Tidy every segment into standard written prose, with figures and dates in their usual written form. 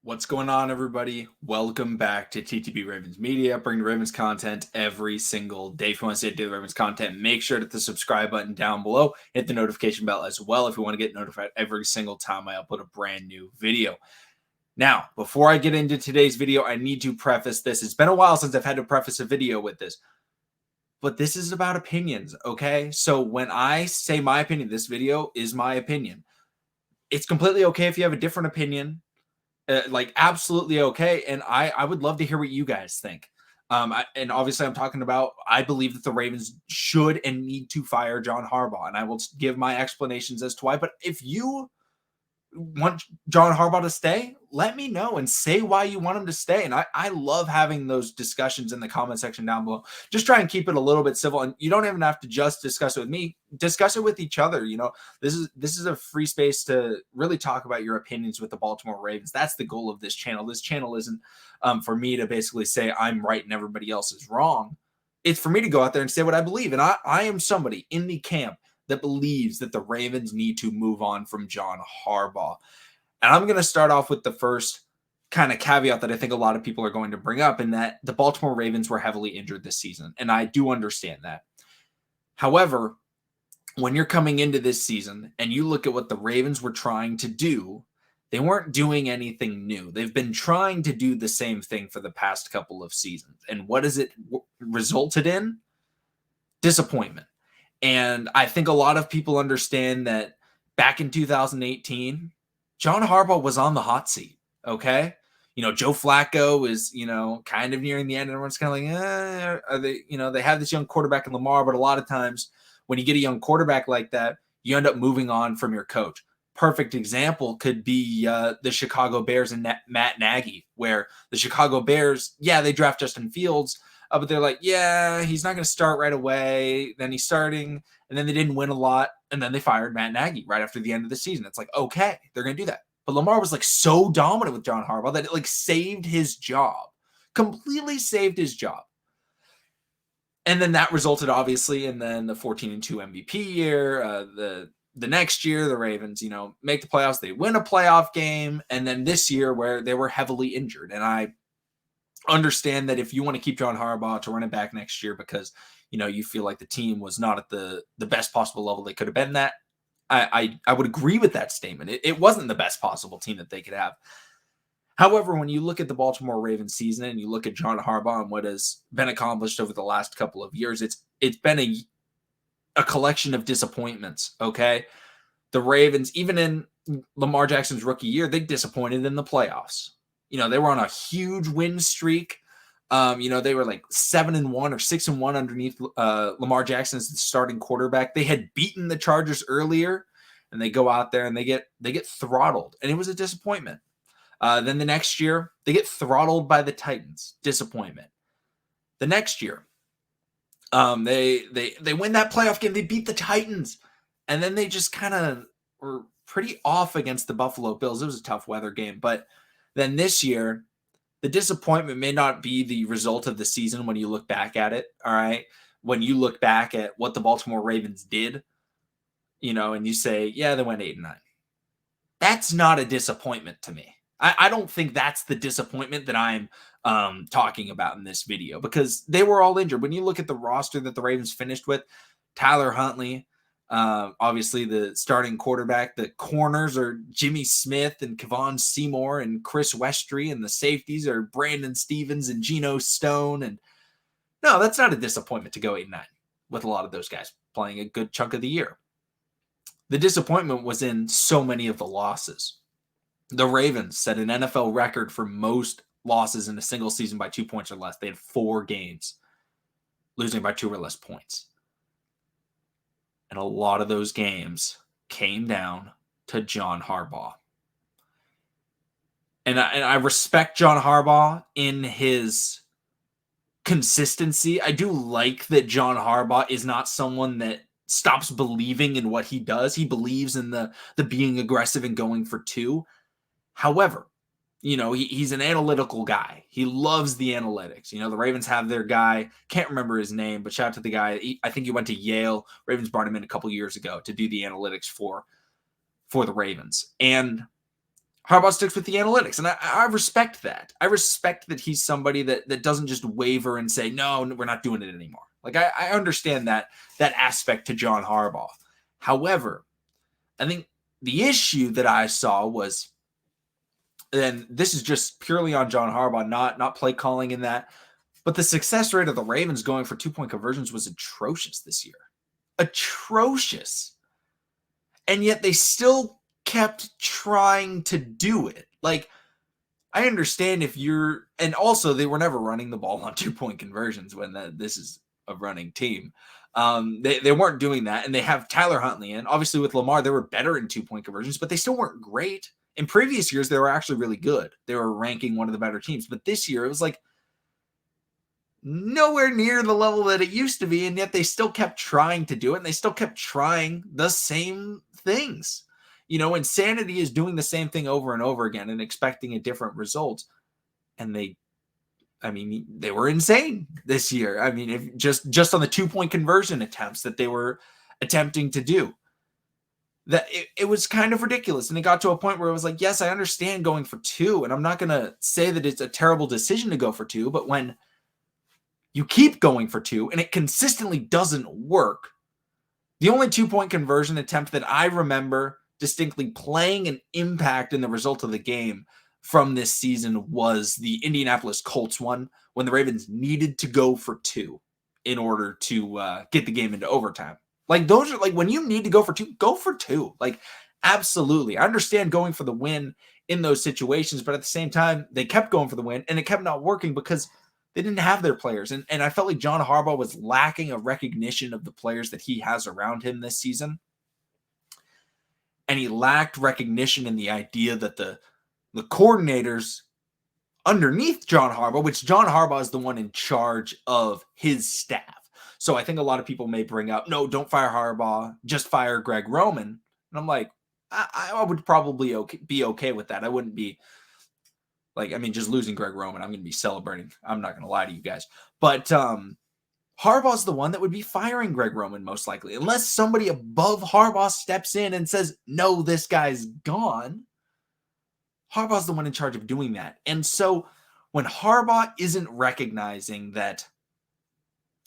What's going on, everybody? Welcome back to TTB Ravens Media. Bring the Ravens content every single day. If you want to stay up to the Ravens content, make sure to hit the subscribe button down below. Hit the notification bell as well if you want to get notified every single time I upload a brand new video. Now, before I get into today's video, I need to preface this. It's been a while since I've had to preface a video with this, but this is about opinions, okay? So when I say my opinion, this video is my opinion. It's completely okay if you have a different opinion. Absolutely okay. And I would love to hear what you guys think. And obviously, I'm talking about I believe that the Ravens should and need to fire John Harbaugh, and I will give my explanations as to why. But if you want John Harbaugh to stay, let me know and say why you want him to stay. And I love having those discussions in the comment section down below. Just try and keep it a little bit civil. And you don't even have to just discuss it with me. Discuss it with each other. You know, this is a free space to really talk about your opinions with the Baltimore Ravens. That's the goal of this channel. This channel isn't for me to basically say I'm right and everybody else is wrong. It's for me to go out there and say what I believe. And I am somebody in the camp that believes that the Ravens need to move on from John Harbaugh. And I'm going to start off with the first kind of caveat that I think a lot of people are going to bring up, in that the Baltimore Ravens were heavily injured this season. And I do understand that. However, when you're coming into this season and you look at what the Ravens were trying to do, they weren't doing anything new. They've been trying to do the same thing for the past couple of seasons. And what has it resulted in? Disappointment. And I think a lot of people understand that back in 2018, John Harbaugh was on the hot seat, okay? You know, Joe Flacco is, kind of nearing the end, and everyone's kind of like, are they, they have this young quarterback in Lamar, but a lot of times when you get a young quarterback like that, you end up moving on from your coach. Perfect example could be the Chicago Bears and Matt Nagy, where the Chicago Bears, they draft Justin Fields, but they're like, he's not going to start right away. Then he's starting, and then they didn't win a lot, and then they fired Matt Nagy right after the end of the season. It's like, okay, they're going to do that. But Lamar was like so dominant with John Harbaugh that it saved his job, completely saved his job. And then that resulted obviously in then the 14-2 MVP year. The next year, the Ravens, make the playoffs. They win a playoff game, and then this year where they were heavily injured. And I understand that if you want to keep John Harbaugh to run it back next year because you feel like the team was not at the best possible level they could have been, that I would agree with that statement. It wasn't the best possible team that they could have. However, when you look at the Baltimore Ravens season and you look at John Harbaugh and what has been accomplished over the last couple of years, it's been a collection of disappointments. Okay, the Ravens, even in Lamar Jackson's rookie year, they disappointed in the playoffs. They were on a huge win streak. They were like 7-1 or 6-1 underneath Lamar Jackson as the starting quarterback. They had beaten the Chargers earlier, and they go out there and they get throttled, and it was a disappointment. Then the next year, they get throttled by the Titans. Disappointment. The next year, they win that playoff game. They beat the Titans, and then they just kind of were pretty off against the Buffalo Bills. It was a tough weather game, but then this year, the disappointment may not be the result of the season when you look back at it, all right? When you look back at what the Baltimore Ravens did, and you say, they went 8-9. That's not a disappointment to me. I don't think that's the disappointment that I'm talking about in this video, because they were all injured. When you look at the roster that the Ravens finished with, Tyler Huntley, obviously the starting quarterback, the corners are Jimmy Smith and Kevon Seymour and Chris Westry, and the safeties are Brandon Stevens and Geno Stone. And no, that's not a disappointment to go 8-9 with a lot of those guys playing a good chunk of the year. The disappointment was in so many of the losses. The Ravens set an NFL record for most losses in a single season by 2 points or less. They had 4 games losing by 2 or less points. And a lot of those games came down to John Harbaugh. And I respect John Harbaugh in his consistency. I do like that John Harbaugh is not someone that stops believing in what he does. He believes in the being aggressive and going for 2. However, he's an analytical guy. He loves the analytics. The Ravens have their guy, can't remember his name, but shout out to the guy. I think he went to Yale. Ravens brought him in a couple years ago to do the analytics for the Ravens. And Harbaugh sticks with the analytics, and I respect that. I respect that he's somebody that doesn't just waver and say, no, we're not doing it anymore. Like, I understand that aspect to John Harbaugh. However, I think the issue that I saw was, and this is just purely on John Harbaugh, not play calling in that, but the success rate of the Ravens going for 2-point conversions was atrocious this year. Atrocious. And yet they still kept trying to do it. Like, I understand if you're, and also they were never running the ball on 2-point conversions when this is a running team. They weren't doing that, and they have Tyler Huntley in. Obviously, with Lamar, they were better in 2-point conversions, but they still weren't great. In previous years, they were actually really good. They were ranking one of the better teams, but this year it was like nowhere near the level that it used to be, and yet they still kept trying to do it, and they still kept trying the same things. Insanity is doing the same thing over and over again and expecting a different result. And they were insane this year. I mean, if just on the 2-point conversion attempts that they were attempting to do, that it was kind of ridiculous. And it got to a point where it was like, yes, I understand going for 2, and I'm not going to say that it's a terrible decision to go for 2, but when you keep going for 2 and it consistently doesn't work, the only 2-point conversion attempt that I remember distinctly playing an impact in the result of the game from this season was the Indianapolis Colts one, when the Ravens needed to go for 2 in order to get the game into overtime. Like, those are, like, when you need to go for 2, go for 2. Like, absolutely. I understand going for the win in those situations, but at the same time, they kept going for the win, and it kept not working because they didn't have their players. And I felt like John Harbaugh was lacking a recognition of the players that he has around him this season. And he lacked recognition in the idea that the coordinators underneath John Harbaugh, which John Harbaugh is the one in charge of his staff. So I think a lot of people may bring up, no, don't fire Harbaugh, just fire Greg Roman. And I'm like, I would probably be okay with that. I wouldn't be like, just losing Greg Roman, I'm going to be celebrating. I'm not going to lie to you guys. But Harbaugh's the one that would be firing Greg Roman most likely, unless somebody above Harbaugh steps in and says, no, this guy's gone. Harbaugh's the one in charge of doing that. And so when Harbaugh isn't recognizing that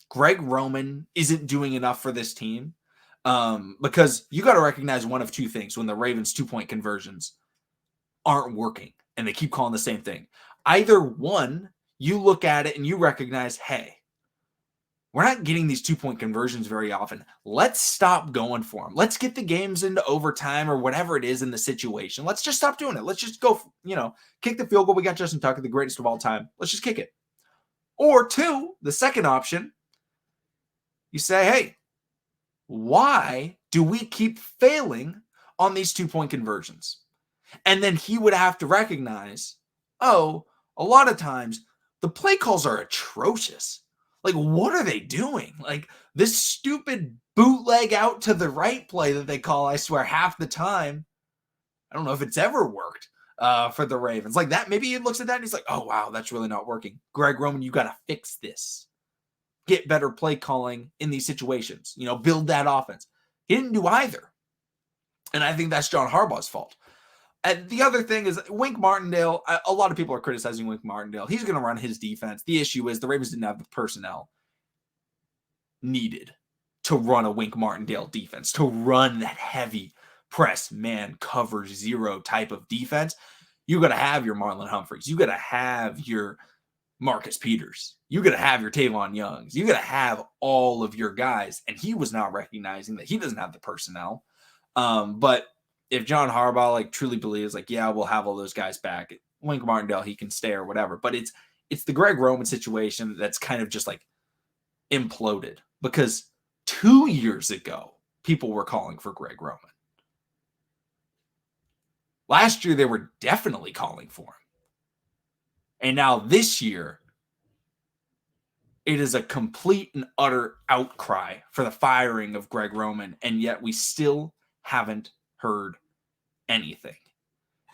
Greg Roman isn't doing enough for this team, because you got to recognize one of two things when the Ravens 2-point conversions aren't working and they keep calling the same thing. Either one, you look at it and you recognize, hey, we're not getting these 2-point conversions very often. Let's stop going for them. Let's get the games into overtime or whatever it is in the situation. Let's just stop doing it. Let's just go, kick the field goal. We got Justin Tucker, the greatest of all time. Let's just kick it. Or 2, the second option, you say, hey, why do we keep failing on these 2-point conversions? And then he would have to recognize, a lot of times the play calls are atrocious. Like, what are they doing? Like, this stupid bootleg out to the right play that they call, I swear, half the time. I don't know if it's ever worked for the Ravens. Like that, maybe he looks at that and he's like, oh, wow, that's really not working. Greg Roman, you got to fix this. Get better play calling in these situations. Build that offense. He didn't do either. And I think that's John Harbaugh's fault. And the other thing is Wink Martindale, a lot of people are criticizing Wink Martindale. He's going to run his defense. The issue is the Ravens didn't have the personnel needed to run a Wink Martindale defense, to run that heavy press, man, cover zero type of defense. You're going to have your Marlon Humphreys. You're going to have your Marcus Peters. You're going to have your Tavon Youngs. You're going to have all of your guys. And he was not recognizing that he doesn't have the personnel. But if John Harbaugh truly believes yeah, we'll have all those guys back, Wink Martindale, he can stay or whatever. But it's the Greg Roman situation that's kind of just imploded, because 2 years ago, people were calling for Greg Roman. Last year, they were definitely calling for him. And now this year, it is a complete and utter outcry for the firing of Greg Roman. And yet we still haven't heard anything.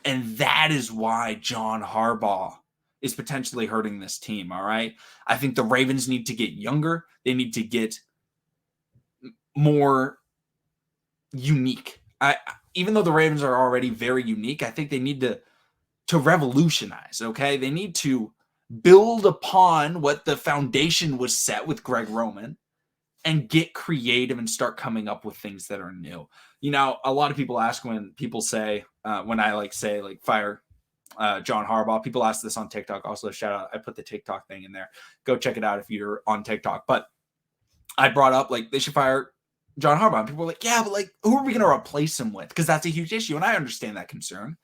And that is why John Harbaugh is potentially hurting this team, all right? I think the Ravens need to get younger. They need to get more unique. Even though the Ravens are already very unique, I think they need to to revolutionize, okay? They need to build upon what the foundation was set with Greg Roman and get creative and start coming up with things that are new. You know, a lot of people ask when people say, when I say fire John Harbaugh. People ask this on TikTok. Also, shout out, I put the TikTok thing in there. Go check it out if you're on TikTok. But I brought up they should fire John Harbaugh. And people were like, yeah, but who are we going to replace him with? Because that's a huge issue. And I understand that concern.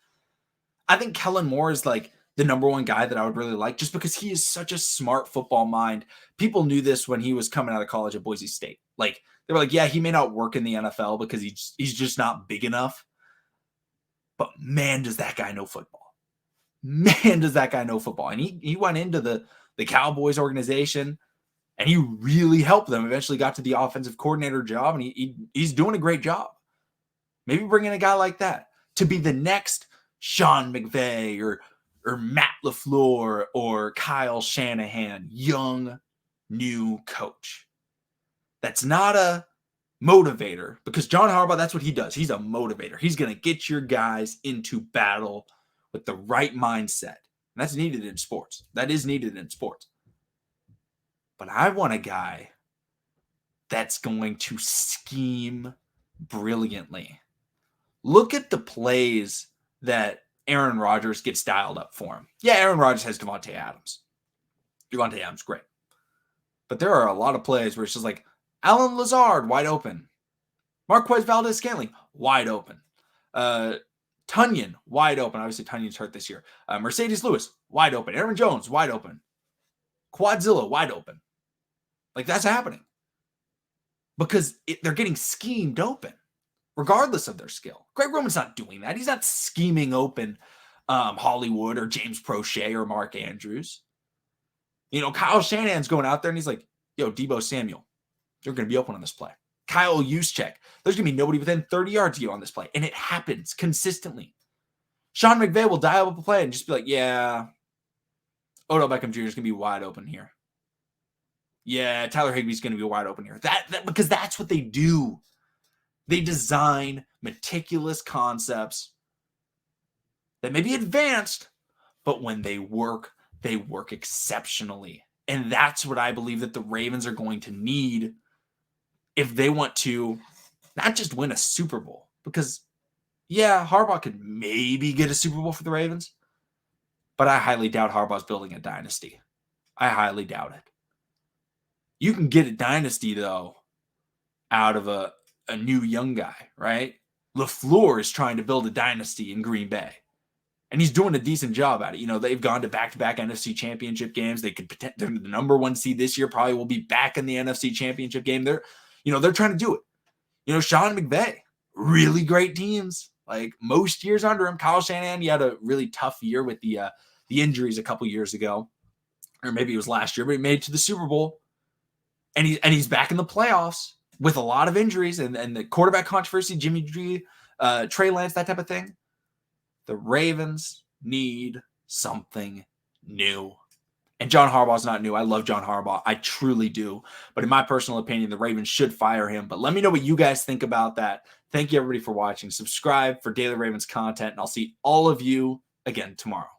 I think Kellen Moore is the number one guy that I would really like, just because he is such a smart football mind. People knew this when he was coming out of college at Boise State. They were like, yeah, he may not work in the NFL because he's just not big enough. But man, does that guy know football. Man, does that guy know football. And he went into the Cowboys organization, and he really helped them. Eventually got to the offensive coordinator job, and he's doing a great job. Maybe bringing a guy like that to be the next Sean McVay or Matt LaFleur or Kyle Shanahan, young, new coach. That's not a motivator, because John Harbaugh, that's what he does. He's a motivator. He's going to get your guys into battle with the right mindset. And that's needed in sports. That is needed in sports. But I want a guy that's going to scheme brilliantly. Look at the plays that Aaron Rodgers gets dialed up for him. Yeah, Aaron Rodgers has Devontae Adams. Devontae Adams, great. But there are a lot of plays where it's just Alan Lazard, wide open. Marquez Valdez-Scantling, wide open. Tunyon, wide open. Obviously, Tunyon's hurt this year. Mercedes Lewis, wide open. Aaron Jones, wide open. Quadzilla, wide open. That's happening. Because they're getting schemed open, regardless of their skill. Greg Roman's not doing that. He's not scheming open Hollywood or James Prochet or Mark Andrews. Kyle Shanahan's going out there and he's like, yo, Deebo Samuel, you're going to be open on this play. Kyle Juszczyk, there's going to be nobody within 30 yards of you on this play. And it happens consistently. Sean McVay will dial up a play and just be like, yeah, Odell Beckham Jr. is going to be wide open here. Yeah, Tyler Higbee's going to be wide open here. That because that's what they do. They design meticulous concepts that may be advanced, but when they work exceptionally. And that's what I believe that the Ravens are going to need if they want to not just win a Super Bowl. Because, yeah, Harbaugh could maybe get a Super Bowl for the Ravens, but I highly doubt Harbaugh's building a dynasty. I highly doubt it. You can get a dynasty, though, out of a new young guy, right? LaFleur is trying to build a dynasty in Green Bay, and he's doing a decent job at it. They've gone to back-to-back NFC championship games. They're the number one seed this year, probably will be back in the NFC championship game. They're trying to do it. Sean McVay, really great teams. Most years under him. Kyle Shanahan, he had a really tough year with the injuries a couple years ago, or maybe it was last year, but he made it to the Super Bowl, and he's back in the playoffs with a lot of injuries and the quarterback controversy, Jimmy G, Trey Lance, that type of thing. The Ravens need something new. And John Harbaugh's not new. I love John Harbaugh. I truly do. But in my personal opinion, the Ravens should fire him. But let me know what you guys think about that. Thank you, everybody, for watching. Subscribe for daily Ravens content, and I'll see all of you again tomorrow.